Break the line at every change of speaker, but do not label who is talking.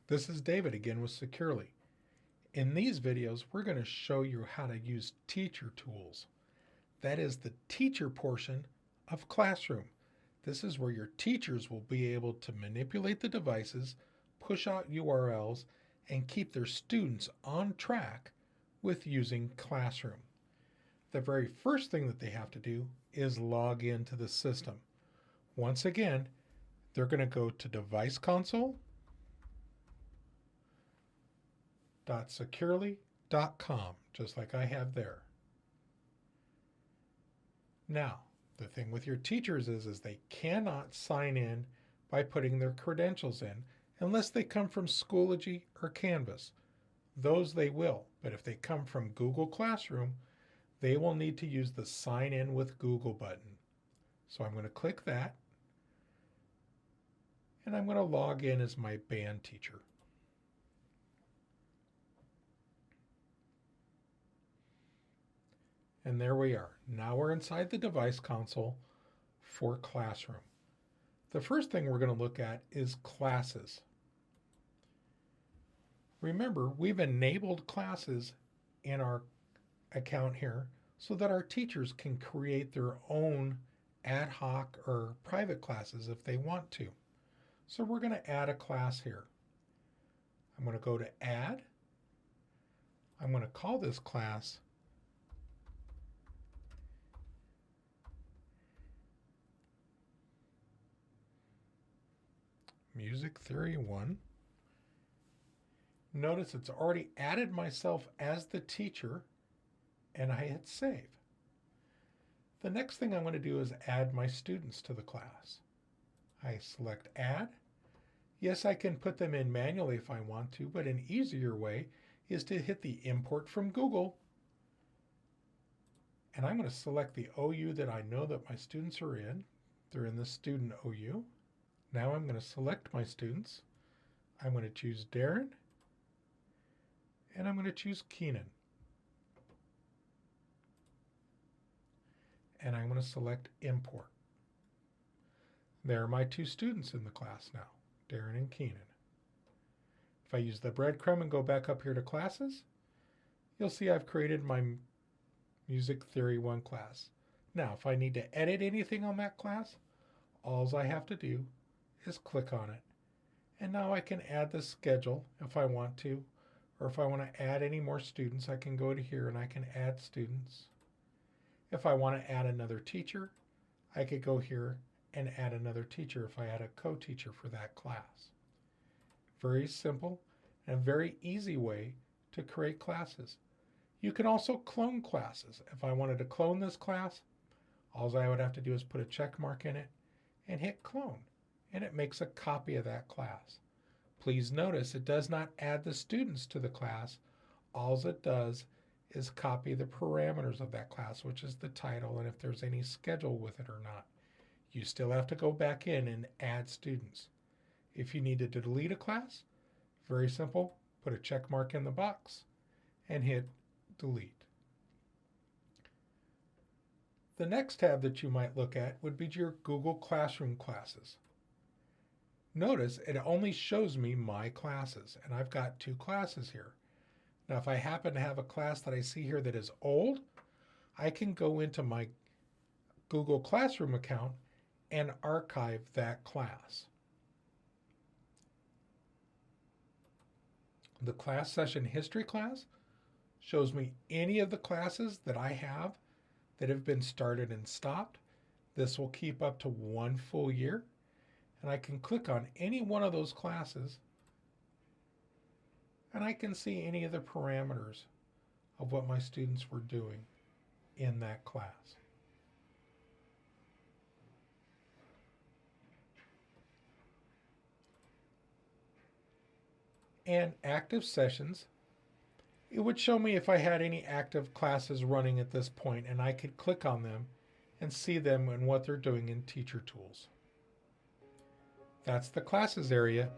This is David again with Securely. In these videos, we're going to show you how to use teacher tools. That is the teacher portion of Classroom. This is where your teachers will be able to manipulate the devices, push out URLs, and keep their students on track with using Classroom. The very first thing that they have to do is log into the system. Once again, they're going to go to Device Console, .securely.com, just like I have there. Now, the thing with your teachers is they cannot sign in by putting their credentials in unless they come from Schoology or Canvas. Those they will, but if they come from Google Classroom, they will need to use the Sign In with Google button. So I'm going to click that, and I'm going to log in as my band teacher. And there we are. Now we're inside the device console for Classroom. The first thing we're going to look at is classes. Remember, we've enabled classes in our account here so that our teachers can create their own ad hoc or private classes if they want to. So we're going to add a class here. I'm going to go to Add. I'm going to call this class Music Theory 1. Notice it's already added myself as the teacher, and I hit save. The next thing I'm going to do is add my students to the class. I select Add. Yes, I can put them in manually if I want to, but an easier way is to hit the Import from Google, and I'm going to select the OU that I know that my students are in. They're in the student OU. Now I'm going to select my students. I'm going to choose Darren, and I'm going to choose Keenan. And I'm going to select Import. There are my two students in the class now, Darren and Keenan. If I use the breadcrumb and go back up here to Classes, you'll see I've created my Music Theory 1 class. Now, if I need to edit anything on that class, all I have to do is click on it. And now I can add the schedule if I want to, or if I want to add any more students, I can go to here and I can add students. If I want to add another teacher, I could go here and add another teacher if I had a co-teacher for that class. Very simple and very easy way to create classes. You can also clone classes. If I wanted to clone this class, all I would have to do is put a check mark in it and hit clone, and it makes a copy of that class. Please notice it does not add the students to the class. All it does is copy the parameters of that class, which is the title and if there's any schedule with it or not. You still have to go back in and add students. If you needed to delete a class, very simple, put a check mark in the box and hit delete. The next tab that you might look at would be your Google Classroom classes. Notice it only shows me my classes, and I've got two classes here. Now, if I happen to have a class that I see here that is old, I can go into my Google Classroom account and archive that class. The class session history class shows me any of the classes that I have that have been started and stopped. This will keep up to 1 full year, and I can click on any one of those classes and I can see any of the parameters of what my students were doing in that class. And active sessions, it would show me if I had any active classes running at this point, and I could click on them and see them and what they're doing in Teacher Tools. That's the classes area.